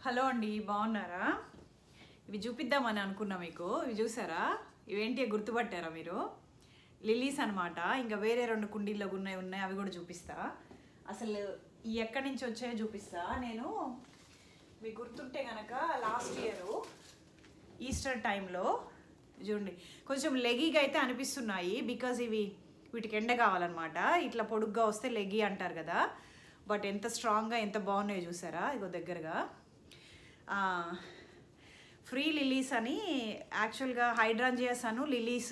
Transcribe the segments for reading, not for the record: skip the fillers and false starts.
Hello అండి, బాగున్నారా? ఇవి చూపిద్దామని అనుకున్నా మీకు. ఇవి చూసారా? ఇవేంటి గుర్తుపట్టారా మీరు? లిలీస్ అనమాట. ఇంకా వేరే 2 కుండీల్లో ఉన్నాయి, అవి కూడా చూపిస్తా. అసలు ఈ ఎక్కడి నుంచి వచ్చాయో చూపిస్తా. నేను మీకు గుర్తుంటే కనుక లాస్ట్ ఇయర్ ఈస్టర్ టైంలో చూడండి, కొంచెం లెగీగా అయితే అనిపిస్తున్నాయి. బికాజ్ వీటికి ఎండ కావాలన్నమాట. ఇట్లా పొడుగ్గా వస్తే లెగీ అంటారు కదా. బట్ ఎంత స్ట్రాంగ్గా ఎంత బాగున్నాయో చూసారా? ఇగో దగ్గరగా ఫ్రీ లిలీస్ అని, యాక్చువల్గా హైడ్రాంజియాస్ అను లిలీస్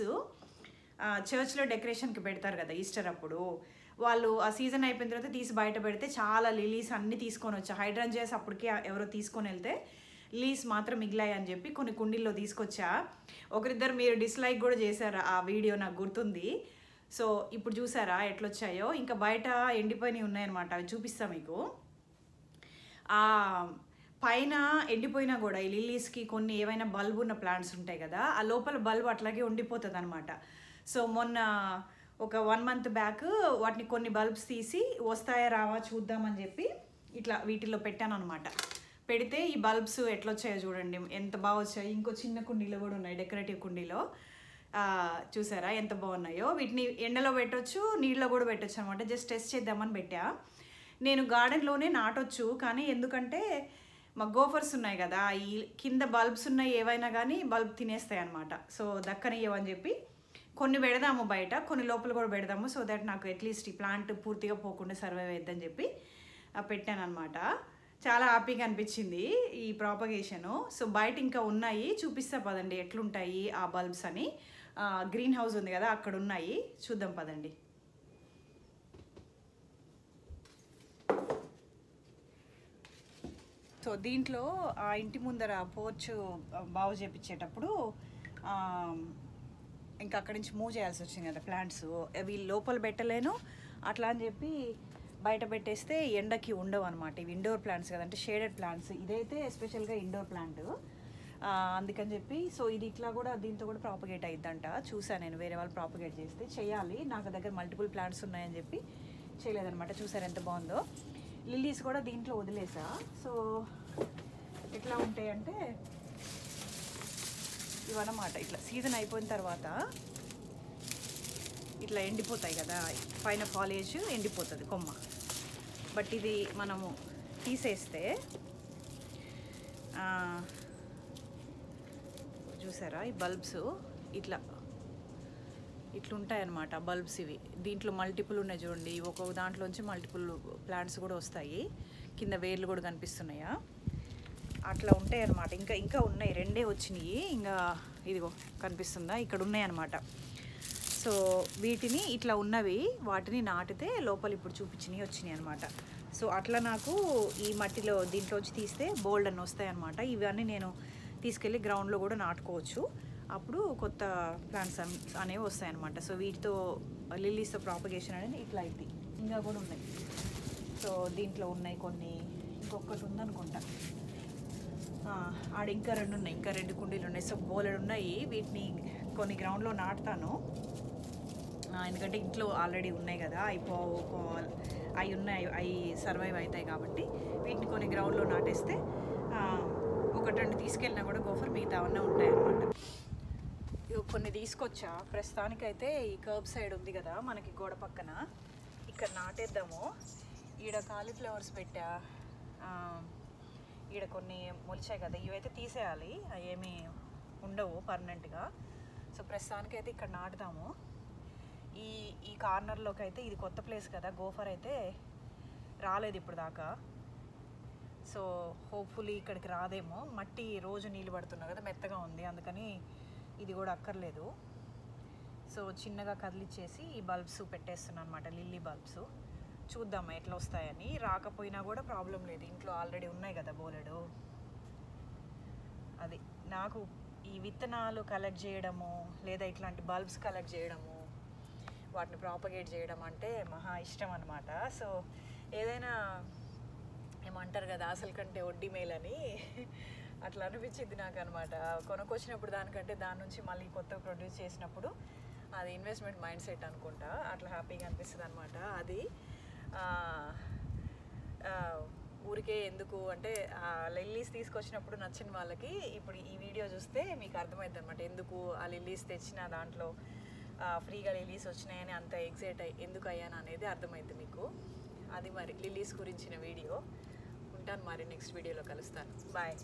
చర్చ్లో డెకరేషన్కి పెడతారు కదా ఈస్టర్ అప్పుడు. వాళ్ళు ఆ సీజన్ అయిపోయిన తర్వాత తీసి బయట పెడితే చాలా లిలీస్ అన్నీ తీసుకొని వచ్చా. హైడ్రాంజియాస్ అప్పటికి ఎవరో తీసుకొని వెళ్తే లిలీస్ మాత్రం మిగిలాయి అని చెప్పి కొన్ని కుండీల్లో తీసుకొచ్చా. ఒకరిద్దరు మీరు డిస్లైక్ కూడా చేశారు ఆ వీడియో, నాకు గుర్తుంది. సో ఇప్పుడు చూసారా ఎట్లొచ్చాయో? ఇంకా బయట ఎండిపోయినవి ఉన్నాయన్నమాట, అవి చూపిస్తా మీకు. పైన ఎండిపోయినా కూడా ఈ లిల్లీస్కి కొన్ని ఏవైనా బల్బ్ ఉన్న ప్లాంట్స్ ఉంటాయి కదా, ఆ లోపల బల్బ్ అట్లాగే ఉండిపోతుంది అనమాట. సో మొన్న ఒక 1 మంత్ బ్యాక్ వాటిని కొన్ని బల్బ్స్ తీసి వస్తాయా రావా చూద్దామని చెప్పి ఇట్లా వీటిల్లో పెట్టాను అనమాట. పెడితే ఈ బల్బ్స్ ఎట్లొచ్చాయో చూడండి, ఎంత బాగా వచ్చాయి. ఇంకో చిన్న కుండీలో కూడా ఉన్నాయి, డెకరేటివ్ కుండీలో. చూసారా ఎంత బాగున్నాయో? వీటిని ఎండలో పెట్టొచ్చు, నీళ్ళలో కూడా పెట్టొచ్చు అనమాట. జస్ట్ టెస్ట్ చేద్దామని పెట్టా. నేను గార్డెన్లోనే నాటొచ్చు, కానీ ఎందుకంటే మా గోఫర్స్ ఉన్నాయి కదా, ఈ కింద బల్బ్స్ ఉన్నాయి ఏవైనా కానీ బల్బ్ తినేస్తాయి అనమాట. సో దక్కనియ్యవని చెప్పి కొన్ని పెడదాము బయట, కొన్ని లోపల కూడా పెడదాము. సో దట్ నాకు అట్లీస్ట్ ఈ ప్లాంట్ పూర్తిగా పోకుండా సర్వైవ్ అవుద్దని చెప్పి పెట్టాను అనమాట. చాలా హ్యాపీగా అనిపించింది ఈ ప్రాపగేషను. సో బయట ఇంకా ఉన్నాయి, చూపిస్తా పదండి ఎట్లుంటాయి ఆ బల్బ్స్ అని. గ్రీన్ హౌస్ ఉంది కదా, అక్కడ ఉన్నాయి, చూద్దాం పదండి. సో దీంట్లో ఆ ఇంటి ముందర పోర్చ్ బాగు చేపించేటప్పుడు ఇంకా అక్కడి నుంచి మూవ్ చేయాల్సి వచ్చింది కదా ప్లాంట్స్. అవి లోపల పెట్టలేను, అట్లా అని చెప్పి బయట పెట్టేస్తే ఎండకి ఉండవు అనమాట. ఇవి ఇండోర్ ప్లాంట్స్ కదంటే షేడెడ్ ప్లాంట్స్. ఇదైతే ఎస్పెషల్గా ఇండోర్ ప్లాంట్, అందుకని చెప్పి. సో ఇది ఇట్లా కూడా దీంతో కూడా ప్రాపగేట్ అయిద్దంట. చూసాను నేను, వేరే వాళ్ళు ప్రాపగేట్ చేస్తే చేయాలి. నాకు దగ్గర మల్టిపుల్ ప్లాంట్స్ ఉన్నాయని చెప్పి చేయలేదన్నమాట. చూసారు ఎంత బాగుందో? లిల్లీస్ కూడా దీంట్లో వదిలేసా. సో ఎట్లా ఉంటాయంటే ఇవన్నమాట, ఇట్లా సీజన్ అయిపోయిన తర్వాత ఇట్లా ఎండిపోతాయి కదా, పైన ఫాలేజ్ ఎండిపోతుంది కొమ్మ. బట్ ఇది మనము తీసేస్తే చూసారా ఈ బల్బ్స్ ఇట్లుంటాయి అన్నమాట బల్బ్స్. ఇవి దీంట్లో మల్టిపుల్ ఉన్నాయి చూడండి, ఒక్కొక్క దాంట్లోంచి మల్టిపుల్ ప్లాంట్స్ కూడా వస్తాయి. కింద వేర్లు కూడా కనిపిస్తున్నాయా? అట్లా ఉంటాయి అన్నమాట. ఇంకా ఉన్నాయి, 2 వచ్చినాయి. ఇంకా ఇదిగో కనిపిస్తుందా, ఇక్కడ ఉన్నాయి అన్నమాట. సో వీటిని ఇట్లా ఉన్నవి వాటిని నాటితే లోపల ఇప్పుడు చూపించినవి వచ్చినాయి అనమాట. సో అట్లా నాకు ఈ మట్టిలో దీంట్లోంచి తీస్తే బోల్డ్ అని వస్తాయి అన్నమాట. ఇవన్నీ నేను తీసుకెళ్ళి గ్రౌండ్లో కూడా నాటుకోవచ్చు, అప్పుడు కొత్త ప్లాంట్స్ అనేవి వస్తాయి అన్నమాట. సో వీటితో లిల్లీస్తో ప్రాపగేషన్ అనేది ఇట్లా అయింది. ఇంకా కూడా ఉన్నాయి. సో దీంట్లో ఉన్నాయి కొన్ని, ఇంకొకటి ఉందనుకుంటా. ఆడ ఇంకా 2 ఉన్నాయి, ఇంకా 2 కుండీలు ఉన్నాయి. సో బోలెడు ఉన్నాయి. వీటిని కొన్ని గ్రౌండ్లో నాటుతాను, ఎందుకంటే ఇంట్లో ఆల్రెడీ ఉన్నాయి కదా, అవి ఉన్నాయి, అవి సర్వైవ్ అవుతాయి కాబట్టి వీటిని కొన్ని గ్రౌండ్లో నాటేస్తే 1-2 తీసుకెళ్ళినా కూడా గోఫర్ మిగతావన్నీ ఉంటాయి అన్నమాట. కొన్ని తీసుకొచ్చా. ప్రస్తుతానికైతే ఈ కర్బ్ సైడ్ ఉంది కదా మనకి గోడ పక్కన, ఇక్కడ నాటేద్దాము. ఈడ కాలీఫ్లవర్స్ పెట్టా, ఈడ కొన్ని మొలిచాయి కదా, ఇవైతే తీసేయాలి, అవి ఏమీ ఉండవు పర్మనెంట్గా. సో ప్రస్తుతానికైతే ఇక్కడ నాటుదాము. ఈ కార్నర్లోకి అయితే ఇది కొత్త ప్లేస్ కదా, గోఫర్ అయితే రాలేదు ఇప్పుడు దాకా. సో హోప్ఫుల్లీ ఇక్కడికి రాదేమో. మట్టి రోజు నీళ్ళు పడుతున్నా కదా, మెత్తగా ఉంది, అందుకని ఇది కూడా అక్కర్లేదు. సో చిన్నగా కదిలిచ్చేసి ఈ బల్బ్స్ పెట్టేస్తున్నాను అనమాట, లిల్లీ బల్బ్స్. చూద్దామా ఎట్లా వస్తాయని. రాకపోయినా కూడా ప్రాబ్లం లేదు, ఇంట్లో ఆల్రెడీ ఉన్నాయి కదా బోలెడు. అది నాకు ఈ విత్తనాలు కలెక్ట్ చేయడము, లేదా ఇట్లాంటి బల్బ్స్ కలెక్ట్ చేయడము, వాటిని ప్రాపగేట్ చేయడం అంటే మహా ఇష్టం అనమాట. సో ఏదైనా ఏమంటారు కదా, అసలు కంటే వడ్డీ మేలని అట్లా అనిపించింది నాకు అనమాట. కొనుక్కొచ్చినప్పుడు దానికంటే దాని నుంచి మళ్ళీ కొత్తగా ప్రొడ్యూస్ చేసినప్పుడు అది ఇన్వెస్ట్మెంట్ మైండ్ సెట్ అనుకుంటా, అట్లా హ్యాపీగా అనిపిస్తుంది అనమాట. అది ఊరికే ఎందుకు అంటే లిల్లీస్ తీసుకొచ్చినప్పుడు నచ్చిన వాళ్ళకి ఇప్పుడు ఈ వీడియో చూస్తే మీకు అర్థమవుతుంది అనమాట, ఎందుకు ఆ లిల్లీస్ తెచ్చిన దాంట్లో ఫ్రీగా లిల్లీస్ వచ్చినాయని అంత ఎగ్జైట్ ఎందుకు అయ్యాను అనేది అర్థమైంది మీకు. అది మరి లిల్లీస్ గురించిన వీడియో. ఉంటాను మరి, నెక్స్ట్ వీడియోలో కలుస్తాను. బాయ్.